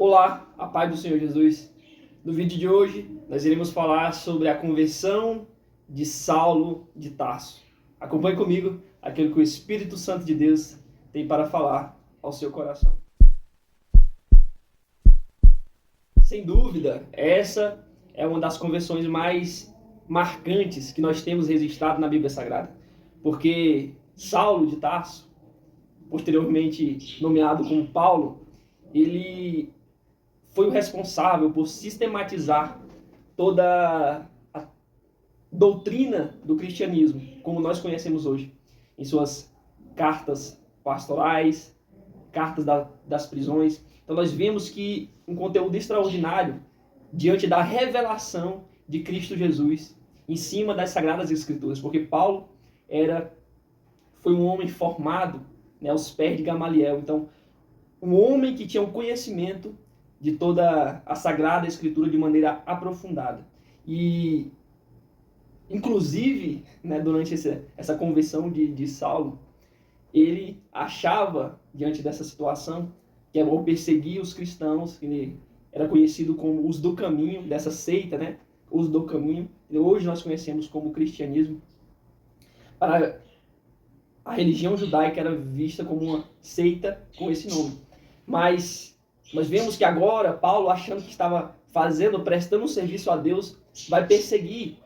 Olá, a paz do Senhor Jesus. No vídeo de hoje, nós iremos falar sobre a conversão de Saulo de Tarso. Acompanhe comigo aquilo que o Espírito Santo de Deus tem para falar ao seu coração. Sem dúvida, essa é uma das conversões mais marcantes que nós temos registrado na Bíblia Sagrada. Porque Saulo de Tarso, posteriormente nomeado como Paulo, ele foi o responsável por sistematizar toda a doutrina do cristianismo, como nós conhecemos hoje, em suas cartas pastorais, cartas das prisões. Então nós vemos que um conteúdo extraordinário diante da revelação de Cristo Jesus em cima das Sagradas Escrituras, porque Paulo foi um homem formado, aos pés de Gamaliel. Então, um homem que tinha um conhecimento de toda a Sagrada Escritura de maneira aprofundada. E, inclusive, durante essa conversão de Saulo, ele achava, diante dessa situação, que era perseguir os cristãos, que ele era conhecido como os do caminho, dessa seita, os do caminho. Hoje nós conhecemos como cristianismo. Para a religião judaica era vista como uma seita com esse nome. Mas nós vemos que agora Paulo, achando que estava prestando um serviço a Deus, vai perseguir.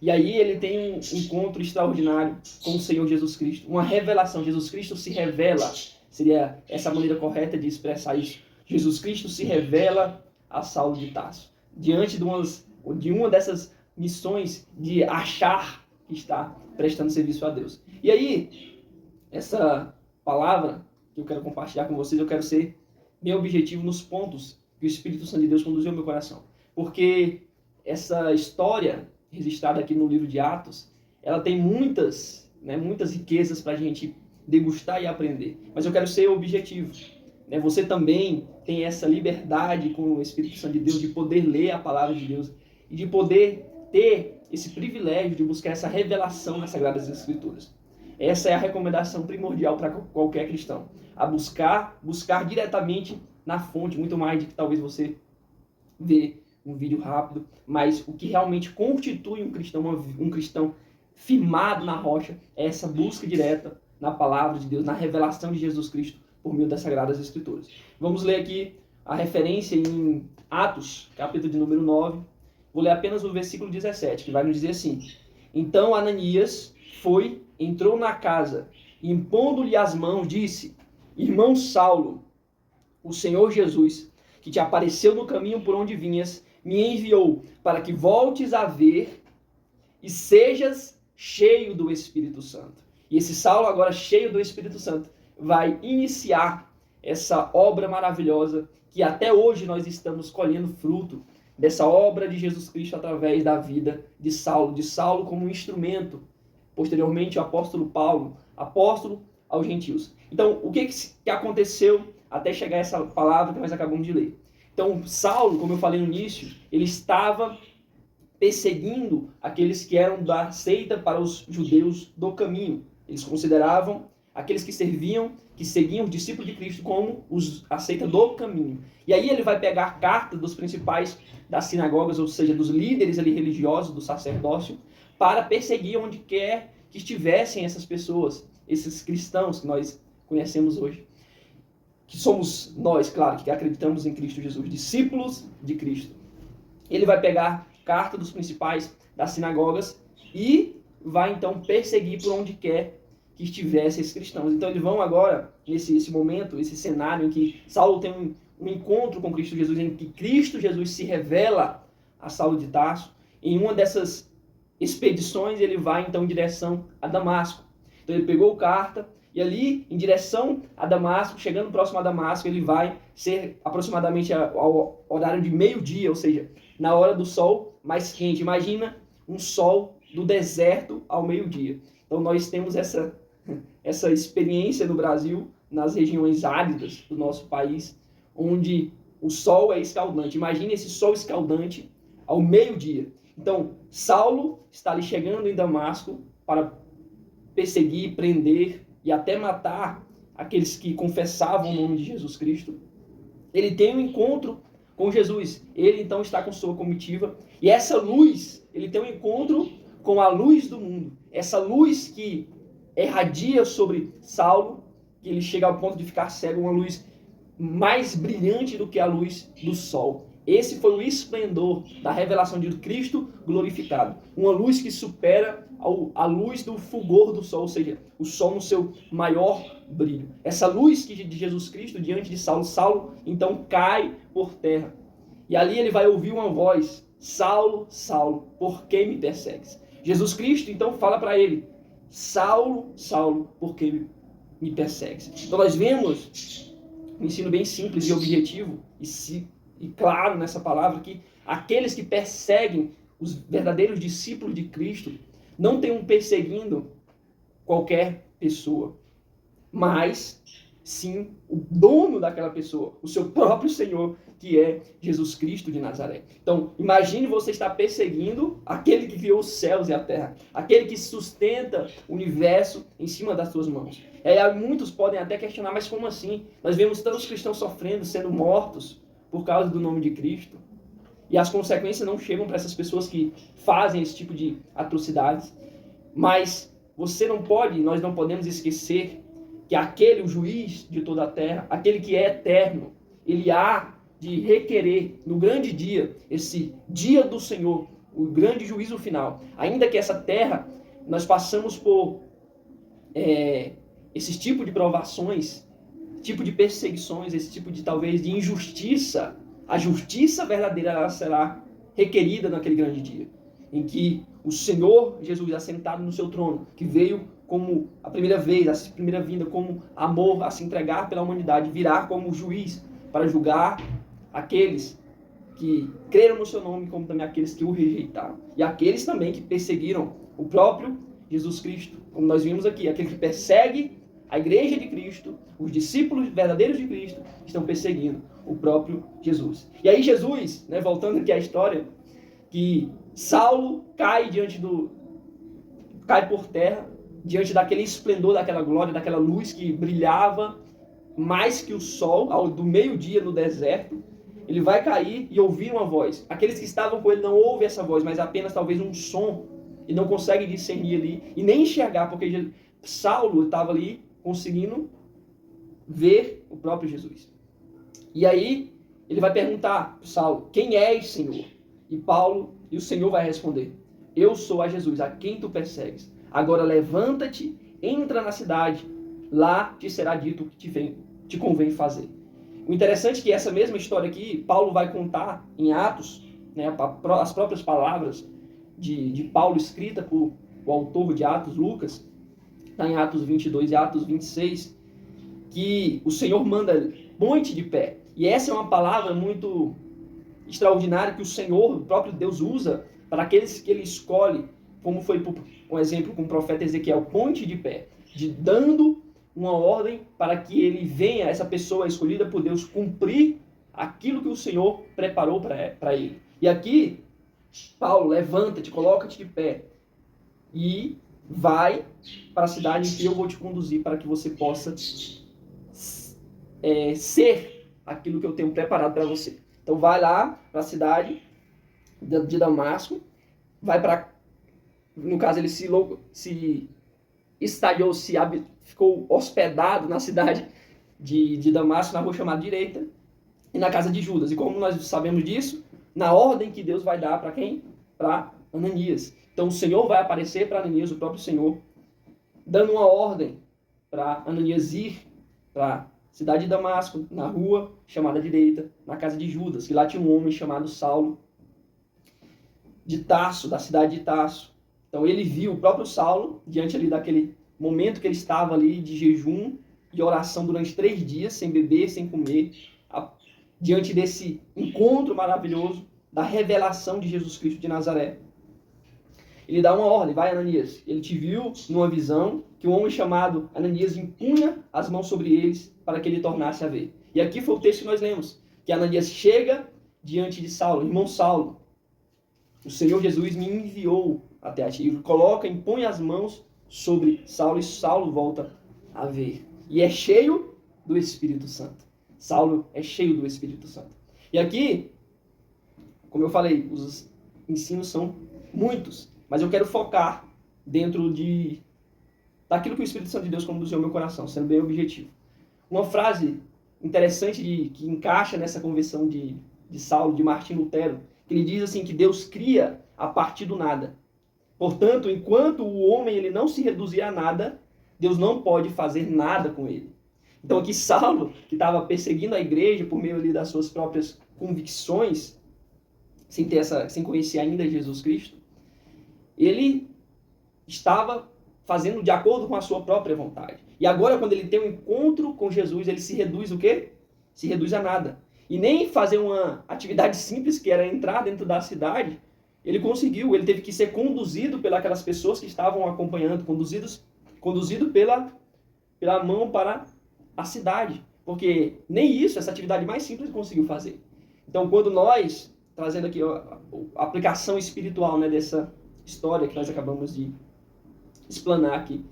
E aí ele tem um encontro extraordinário com o Senhor Jesus Cristo. Uma revelação. Jesus Cristo se revela. Seria essa a maneira correta de expressar isso. Jesus Cristo se revela a Saulo de Tarso. Diante de uma dessas missões de achar que está prestando serviço a Deus. E aí, essa palavra que eu quero compartilhar com vocês, eu quero ser bem objetivo nos pontos que o Espírito Santo de Deus conduziu ao meu coração. Porque essa história registrada aqui no livro de Atos, ela tem muitas riquezas para a gente degustar e aprender. Mas eu quero ser objetivo. Você também tem essa liberdade com o Espírito Santo de Deus de poder ler a palavra de Deus e de poder ter esse privilégio de buscar essa revelação nas Sagradas Escrituras. Essa é a recomendação primordial para qualquer cristão. A buscar diretamente na fonte, muito mais do que talvez você vê um vídeo rápido, mas o que realmente constitui um cristão firmado na rocha é essa busca direta na palavra de Deus, na revelação de Jesus Cristo por meio das Sagradas Escrituras. Vamos ler aqui a referência em Atos, capítulo de número 9. Vou ler apenas o versículo 17, que vai nos dizer assim: Então Ananias entrou na casa e, impondo-lhe as mãos, disse: Irmão Saulo, o Senhor Jesus, que te apareceu no caminho por onde vinhas, me enviou para que voltes a ver e sejas cheio do Espírito Santo. E esse Saulo, agora cheio do Espírito Santo, vai iniciar essa obra maravilhosa que até hoje nós estamos colhendo fruto dessa obra de Jesus Cristo através da vida de Saulo como um instrumento. Posteriormente, o apóstolo Paulo, apóstolo aos gentios. Então, o que aconteceu até chegar a essa palavra que nós acabamos de ler? Então, Saulo, como eu falei no início, ele estava perseguindo aqueles que eram da seita para os judeus do caminho. Eles consideravam aqueles que seguiam os discípulos de Cristo como a seita do caminho. E aí ele vai pegar cartas dos principais das sinagogas, ou seja, dos líderes ali religiosos, do sacerdócio, para perseguir onde quer que estivessem essas pessoas, esses cristãos que nós conhecemos hoje. Que somos nós, claro, que acreditamos em Cristo Jesus, discípulos de Cristo. Ele vai pegar carta dos principais das sinagogas e vai então perseguir por onde quer que estivessem esses cristãos. Então eles vão agora, nesse momento, esse cenário em que Saulo tem um encontro com Cristo Jesus, em que Cristo Jesus se revela a Saulo de Tarso. Em uma dessas expedições, ele vai então em direção a Damasco. Então ele pegou carta e ali, em direção a Damasco, chegando próximo a Damasco, ele vai ser aproximadamente ao horário de meio-dia, ou seja, na hora do sol mais quente. Imagina um sol do deserto ao meio-dia. Então nós temos essa experiência no Brasil, nas regiões áridas do nosso país, onde o sol é escaldante. Imagine esse sol escaldante ao meio-dia. Então, Saulo está ali chegando em Damasco para perseguir, prender e até matar aqueles que confessavam o nome de Jesus Cristo. ele tem um encontro com Jesus. Ele então está com sua comitiva. E essa luz, ele tem um encontro com a luz do mundo. Essa luz que irradia sobre Saulo, que ele chega ao ponto de ficar cego, uma luz mais brilhante do que a luz do sol. Esse foi o esplendor da revelação de Cristo glorificado. Uma luz que supera a luz do fulgor do sol, ou seja, o sol no seu maior brilho. Essa luz de Jesus Cristo diante de Saulo, Saulo então cai por terra. E ali ele vai ouvir uma voz: Saulo, Saulo, por que me persegues? Jesus Cristo então fala para ele: Saulo, Saulo, por que me persegues? Então nós vemos um ensino bem simples e objetivo e claro nessa palavra, que aqueles que perseguem os verdadeiros discípulos de Cristo não estão perseguindo qualquer pessoa, mas sim o dono daquela pessoa, o seu próprio Senhor, que é Jesus Cristo de Nazaré. Então, imagine você estar perseguindo aquele que criou os céus e a terra, aquele que sustenta o universo em cima das suas mãos. Aí muitos podem até questionar, mas como assim? Nós vemos tantos cristãos sofrendo, sendo mortos por causa do nome de Cristo. E as consequências não chegam para essas pessoas que fazem esse tipo de atrocidades. Mas nós não podemos esquecer que aquele, o juiz de toda a terra, aquele que é eterno, ele há de requerer no grande dia, esse dia do Senhor, o grande juízo final. Ainda que essa terra, nós passamos por esse tipo de provações, tipo de perseguições, esse tipo de talvez de injustiça, a justiça verdadeira ela será requerida naquele grande dia, em que o Senhor Jesus assentado no seu trono, que veio como a primeira vez, a primeira vinda, como amor a se entregar pela humanidade, virá como juiz para julgar aqueles que creram no seu nome, como também aqueles que o rejeitaram. E aqueles também que perseguiram o próprio Jesus Cristo. Como nós vimos aqui, aquele que persegue a igreja de Cristo, os discípulos verdadeiros de Cristo, estão perseguindo o próprio Jesus. E aí Jesus, voltando aqui à história, que Saulo cai cai por terra, diante daquele esplendor, daquela glória, daquela luz que brilhava mais que o sol, do meio-dia no deserto. Ele vai cair e ouvir uma voz. Aqueles que estavam com ele não ouvem essa voz, mas apenas talvez um som, e não conseguem discernir ali, e nem enxergar, porque Saulo estava ali conseguindo ver o próprio Jesus. E aí ele vai perguntar para Saulo: quem és, Senhor? E o Senhor vai responder: eu sou a Jesus, a quem tu persegues. Agora levanta-te, entra na cidade, lá te será dito o que te convém fazer. O interessante é que essa mesma história aqui, Paulo vai contar em Atos, as próprias palavras de Paulo escrita por o autor de Atos, Lucas, está em Atos 22 e Atos 26, que o Senhor manda: põe-te de pé. E essa é uma palavra muito extraordinária que o Senhor, o próprio Deus, usa para aqueles que ele escolhe, como foi um exemplo com o profeta Ezequiel: põe-te de pé, dando uma ordem para que ele venha, essa pessoa escolhida por Deus, cumprir aquilo que o Senhor preparou para ele. E aqui, Paulo: levanta-te, coloca-te de pé e vai para a cidade em que eu vou te conduzir para que você possa ser aquilo que eu tenho preparado para você. Então vai lá para a cidade de Damasco, no caso ele se estadiou, ficou hospedado na cidade de Damasco, na rua chamada Direita, e na casa de Judas. E como nós sabemos disso, na ordem que Deus vai dar para quem? Para Ananias. Então o Senhor vai aparecer para Ananias, o próprio Senhor, dando uma ordem para Ananias ir para a cidade de Damasco, na rua chamada Direita, na casa de Judas, que lá tinha um homem chamado Saulo, de Tarso, da cidade de Tarso. Então ele viu o próprio Saulo, diante ali daquele momento que ele estava ali de jejum e oração durante 3 dias, sem beber, sem comer, diante desse encontro maravilhoso da revelação de Jesus Cristo de Nazaré. Ele dá uma ordem: vai, Ananias. Ele te viu numa visão que um homem chamado Ananias impunha as mãos sobre eles para que ele tornasse a ver. E aqui foi o texto que nós lemos, que Ananias chega diante de Saulo: irmão Saulo, o Senhor Jesus me enviou até a ti. Impõe as mãos sobre Saulo, e Saulo volta a ver. E é cheio do Espírito Santo. Saulo é cheio do Espírito Santo. E aqui, como eu falei, os ensinos são muitos, mas eu quero focar dentro daquilo que o Espírito Santo de Deus conduziu ao meu coração, sendo bem objetivo. Uma frase interessante que encaixa nessa conversão de Saulo, de Martim Lutero, que ele diz assim que Deus cria a partir do nada. Portanto, enquanto o homem ele não se reduzir a nada, Deus não pode fazer nada com ele. Então aqui Saulo, que estava perseguindo a igreja por meio ali das suas próprias convicções, sem conhecer ainda Jesus Cristo, ele estava fazendo de acordo com a sua própria vontade. E agora, quando ele tem um encontro com Jesus, ele se reduz o quê? Se reduz a nada. E nem fazer uma atividade simples, que era entrar dentro da cidade, ele conseguiu. Ele teve que ser conduzido pelas pessoas que estavam acompanhando, conduzido pela mão para a cidade. Porque nem isso, essa atividade mais simples, ele conseguiu fazer. Então, quando nós, trazendo aqui a aplicação espiritual, né, dessa história que nós acabamos de explanar aqui,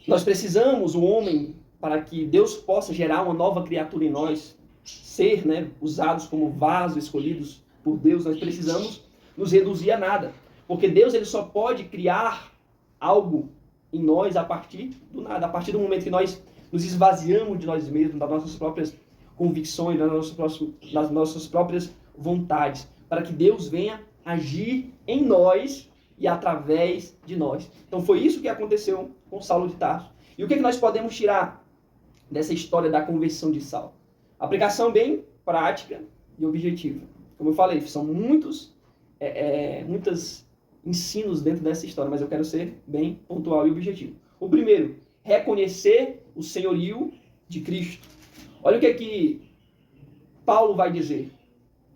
nós precisamos, o homem, para que Deus possa gerar uma nova criatura em nós, ser, né, usados como vasos escolhidos por Deus, nós precisamos nos reduzir a nada. Porque Deus ele só pode criar algo em nós a partir do nada, a partir do momento que nós nos esvaziamos de nós mesmos, das nossas próprias convicções, das nossas próprias vontades, para que Deus venha agir em nós e através de nós. Então foi isso que aconteceu com Saulo de Tarso. E o que nós podemos tirar dessa história da conversão de Saulo? Aplicação bem prática e objetiva. Como eu falei, são muitos ensinos dentro dessa história, mas eu quero ser bem pontual e objetivo. O primeiro, reconhecer o senhorio de Cristo. Olha o que é que Paulo vai dizer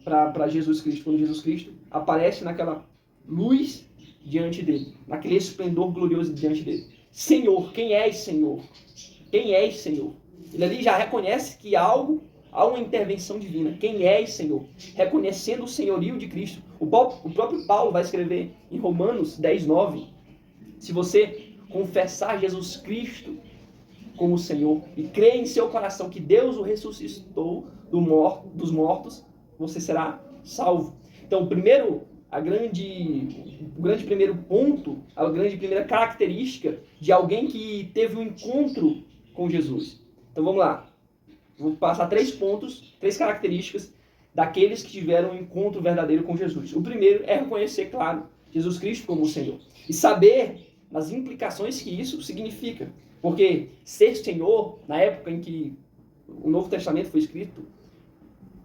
para Jesus Cristo, quando Jesus Cristo aparece naquela luz diante dele, naquele esplendor glorioso diante dele. Senhor, quem és, Senhor? Quem és, Senhor? Ele ali já reconhece que há uma intervenção divina. Quem és, Senhor? Reconhecendo o senhorio de Cristo. O próprio Paulo vai escrever em Romanos 10:9, se você confessar Jesus Cristo como Senhor e crer em seu coração que Deus o ressuscitou dos mortos, você será salvo. Então, o grande primeiro ponto, a grande primeira característica de alguém que teve um encontro com Jesus. Então, vamos lá. Vou passar 3 pontos, 3 características daqueles que tiveram um encontro verdadeiro com Jesus. O primeiro é reconhecer, claro, Jesus Cristo como o Senhor. E saber as implicações que isso significa. Porque ser Senhor, na época em que o Novo Testamento foi escrito,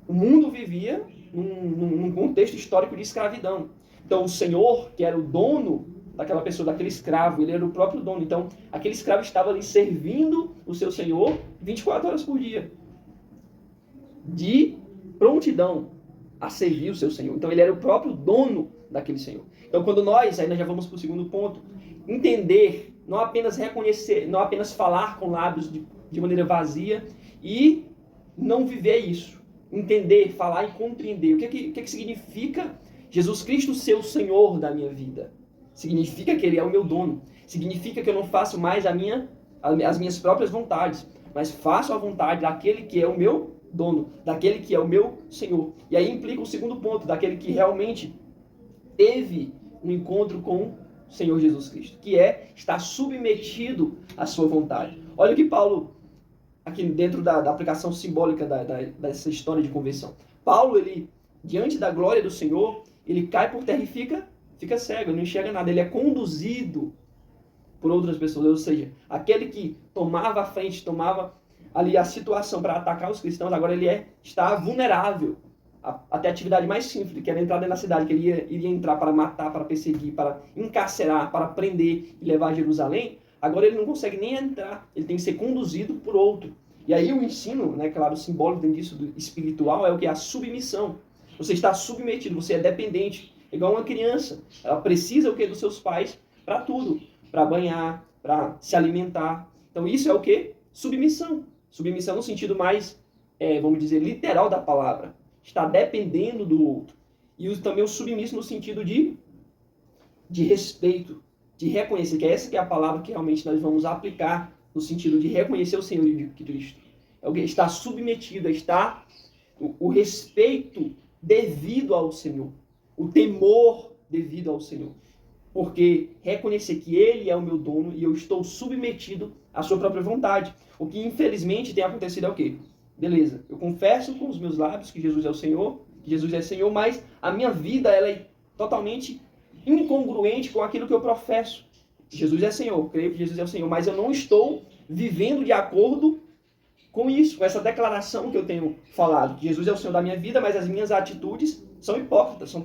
o mundo vivia num contexto histórico de escravidão. Então, o Senhor, que era o dono daquela pessoa, daquele escravo, ele era o próprio dono. Então, aquele escravo estava ali servindo o seu Senhor 24 horas por dia. De prontidão a servir o seu Senhor. Então, ele era o próprio dono daquele Senhor. Então, quando nós já vamos para o segundo ponto, entender, não apenas reconhecer, não apenas falar com lábios de maneira vazia e não viver isso. Entender, falar e compreender. O que significa Jesus Cristo ser o Senhor da minha vida? Significa que Ele é o meu dono. Significa que eu não faço mais as minhas próprias vontades, mas faço a vontade daquele que é o meu dono, daquele que é o meu Senhor. E aí implica o segundo ponto, daquele que realmente teve um encontro com o Senhor Jesus Cristo, que é estar submetido à sua vontade. Olha o que Paulo, aqui dentro da aplicação simbólica dessa história de conversão. Paulo, ele, diante da glória do Senhor, ele cai por terra e fica cego, ele não enxerga nada, ele é conduzido por outras pessoas, ou seja, aquele que tomava a frente, tomava ali a situação para atacar os cristãos, agora ele está vulnerável até a atividade mais simples, que era entrar dentro da cidade, que ele iria entrar para matar, para perseguir, para encarcerar, para prender e levar a Jerusalém. Agora ele não consegue nem entrar, ele tem que ser conduzido por outro. E aí o ensino, né, claro, simbólico dentro disso, do espiritual, é o que? A submissão. Você está submetido, você é dependente, igual uma criança. Ela precisa o que dos seus pais para tudo, para banhar, para se alimentar. Então isso é o que? Submissão. Submissão no sentido mais, vamos dizer, literal da palavra. Está dependendo do outro. E também o submisso no sentido de respeito, de reconhecer, que essa que é a palavra que realmente nós vamos aplicar no sentido de reconhecer o Senhor de Cristo. É o que está submetido, está o respeito devido ao Senhor, o temor devido ao Senhor. Porque reconhecer que Ele é o meu dono e eu estou submetido à sua própria vontade. O que infelizmente tem acontecido é o quê? Beleza, eu confesso com os meus lábios que Jesus é o Senhor, que Jesus é Senhor, mas a minha vida ela é totalmente incongruente com aquilo que eu professo. Jesus é Senhor, creio que Jesus é o Senhor, mas eu não estou vivendo de acordo com isso, com essa declaração que eu tenho falado, que Jesus é o Senhor da minha vida, mas as minhas atitudes são hipócritas, são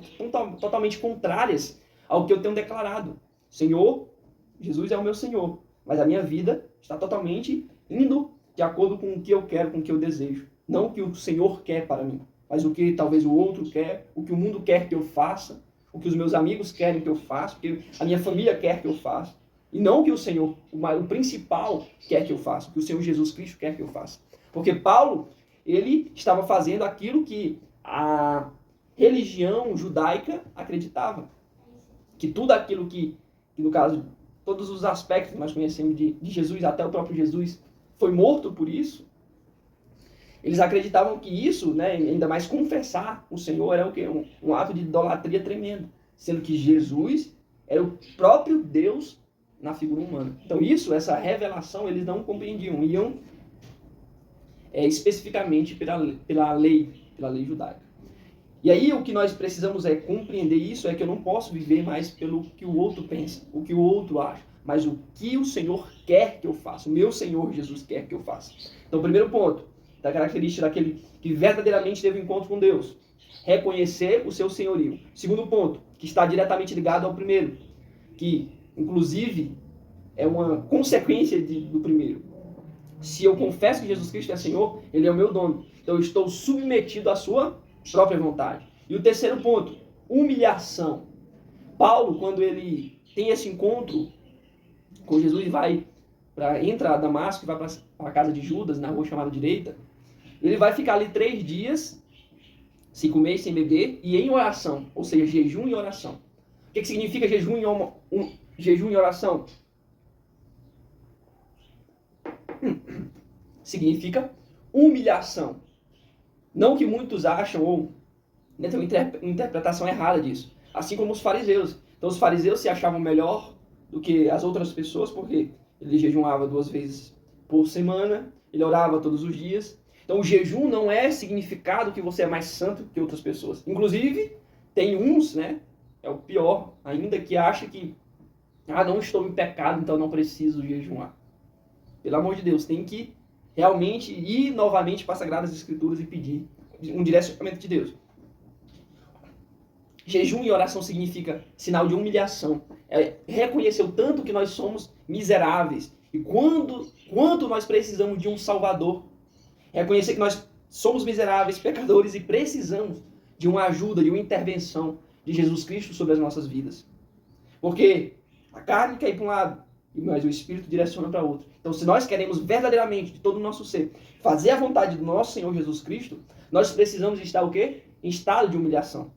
totalmente contrárias ao que eu tenho declarado. Senhor, Jesus é o meu Senhor, mas a minha vida está totalmente indo de acordo com o que eu quero, com o que eu desejo. Não o que o Senhor quer para mim, mas o que talvez o outro quer, o que o mundo quer que eu faça, o que os meus amigos querem que eu faça, o que a minha família quer que eu faça. E não o que o Senhor, o principal, quer que eu faça, o que o Senhor Jesus Cristo quer que eu faça. Porque Paulo, ele estava fazendo aquilo que a religião judaica acreditava. Que tudo aquilo que no caso, todos os aspectos que nós conhecemos de Jesus, até o próprio Jesus, foi morto por isso. Eles acreditavam que isso, né, ainda mais confessar o Senhor, era o quê? Um ato de idolatria tremendo. Sendo que Jesus era o próprio Deus na figura humana. Então isso, essa revelação, eles não compreendiam. Iam especificamente pela lei judaica. E aí o que nós precisamos compreender isso, é que eu não posso viver mais pelo que o outro pensa, o que o outro acha, mas o que o Senhor quer que eu faça, o meu Senhor Jesus quer que eu faça. Então, o primeiro ponto, da característica daquele que verdadeiramente teve um encontro com Deus, reconhecer o seu senhorio. Segundo ponto, que está diretamente ligado ao primeiro, que inclusive é uma consequência do primeiro. Se eu confesso que Jesus Cristo é Senhor, Ele é o meu dono. Então eu estou submetido à sua própria vontade. E o terceiro ponto, humilhação. Paulo, quando ele tem esse encontro com Jesus e entra a Damasco, vai para a casa de Judas, na rua chamada Direita, ele vai ficar ali 3 dias, sem comer e sem beber, e em oração, ou seja, jejum e oração. O que significa jejum e oração? Significa humilhação. Não que muitos acham, ou tem uma interpretação errada disso. Assim como os fariseus. Então os fariseus se achavam melhor do que as outras pessoas, porque ele jejuava 2 vezes por semana, ele orava todos os dias. Então o jejum não é significado que você é mais santo que outras pessoas. Inclusive, tem uns, né, é o pior ainda, que acha que não estou em pecado, então não preciso jejuar. Pelo amor de Deus, tem que realmente ir novamente para as Sagradas Escrituras e pedir um direcionamento de Deus. Jejum e oração significa sinal de humilhação. É reconhecer o tanto que nós somos miseráveis e quanto nós precisamos de um Salvador. Reconhecer que nós somos miseráveis, pecadores e precisamos de uma ajuda, de uma intervenção de Jesus Cristo sobre as nossas vidas. Porque a carne quer ir para um lado, mas o Espírito direciona para outro. Então, se nós queremos verdadeiramente, de todo o nosso ser, fazer a vontade do nosso Senhor Jesus Cristo, nós precisamos estar o quê? Em estado de humilhação.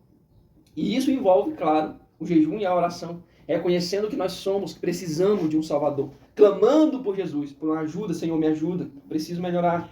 E isso envolve, claro, o jejum e a oração, reconhecendo que nós somos, que precisamos de um Salvador, clamando por Jesus, por uma ajuda. Senhor, me ajuda, preciso melhorar,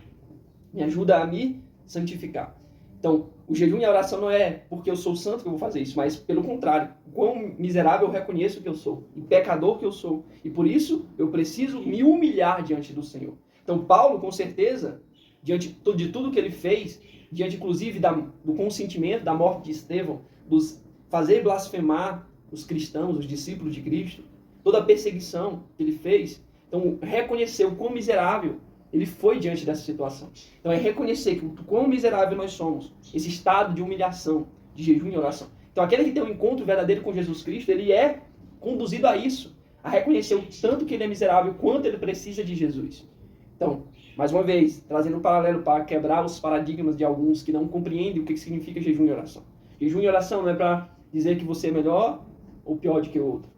me ajuda a me santificar. Então, o jejum e a oração não é porque eu sou santo que eu vou fazer isso, mas pelo contrário, quão miserável eu reconheço que eu sou, e pecador que eu sou, e por isso eu preciso me humilhar diante do Senhor. Então, Paulo, com certeza, diante de tudo que ele fez, diante inclusive do consentimento da morte de Estevão, dos fazer blasfemar os cristãos, os discípulos de Cristo, toda a perseguição que ele fez, então reconhecer o quão miserável ele foi diante dessa situação. Então é reconhecer que o quão miserável nós somos, esse estado de humilhação, de jejum e oração. Então aquele que tem um encontro verdadeiro com Jesus Cristo, ele é conduzido a isso, a reconhecer o tanto que ele é miserável, quanto ele precisa de Jesus. Então, mais uma vez, trazendo um paralelo para quebrar os paradigmas de alguns que não compreendem o que significa jejum e oração. Jejum e oração não é para dizer que você é melhor ou pior do que o outro.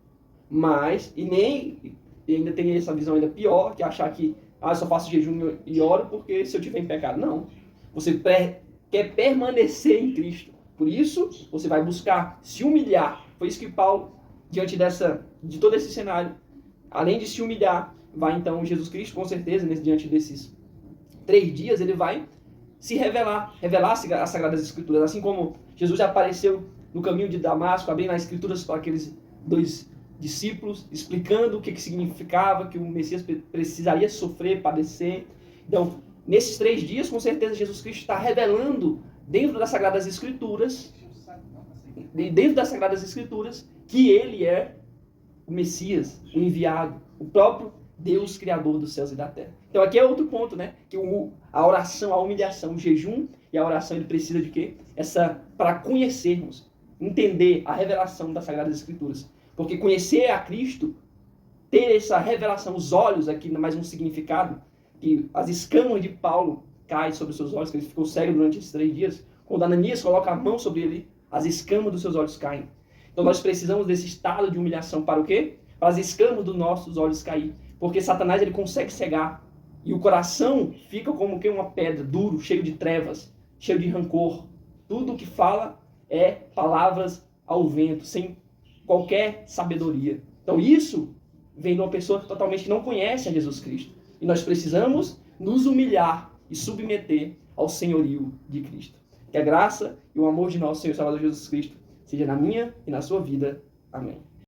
Mas, e ainda tem essa visão ainda pior, que é achar que eu só faço jejum e oro porque se eu tiver em pecado. Não. Você quer permanecer em Cristo. Por isso, você vai buscar se humilhar. Foi isso que Paulo, diante de todo esse cenário, além de se humilhar, vai então Jesus Cristo, com certeza, diante desses 3 dias ele vai se revelar as Sagradas Escrituras. Assim como Jesus já apareceu no caminho de Damasco, abrindo as Escrituras para aqueles 2 discípulos, explicando o que significava que o Messias precisaria sofrer, padecer. Então, nesses 3 dias, com certeza, Jesus Cristo está revelando dentro das Sagradas Escrituras, que ele é o Messias, o enviado, o próprio Deus Criador dos céus e da terra. Então aqui é outro ponto, né? Que a oração, a humilhação, o jejum e a oração, ele precisa de quê? Para conhecermos, entender a revelação das Sagradas Escrituras. Porque conhecer a Cristo, ter essa revelação, os olhos aqui, mais um significado, que as escamas de Paulo caem sobre os seus olhos, que ele ficou cego durante esses 3 dias. Quando Ananias coloca a mão sobre ele, as escamas dos seus olhos caem. Então nós precisamos desse estado de humilhação para o quê? Para as escamas dos nossos olhos cair. Porque Satanás, ele consegue cegar. E o coração fica como que uma pedra, duro, cheio de trevas, cheio de rancor. Tudo que fala é palavras ao vento, sem qualquer sabedoria. Então isso vem de uma pessoa que totalmente não conhece a Jesus Cristo. E nós precisamos nos humilhar e submeter ao senhorio de Cristo. Que a graça e o amor de nosso Senhor e Salvador Jesus Cristo seja na minha e na sua vida. Amém.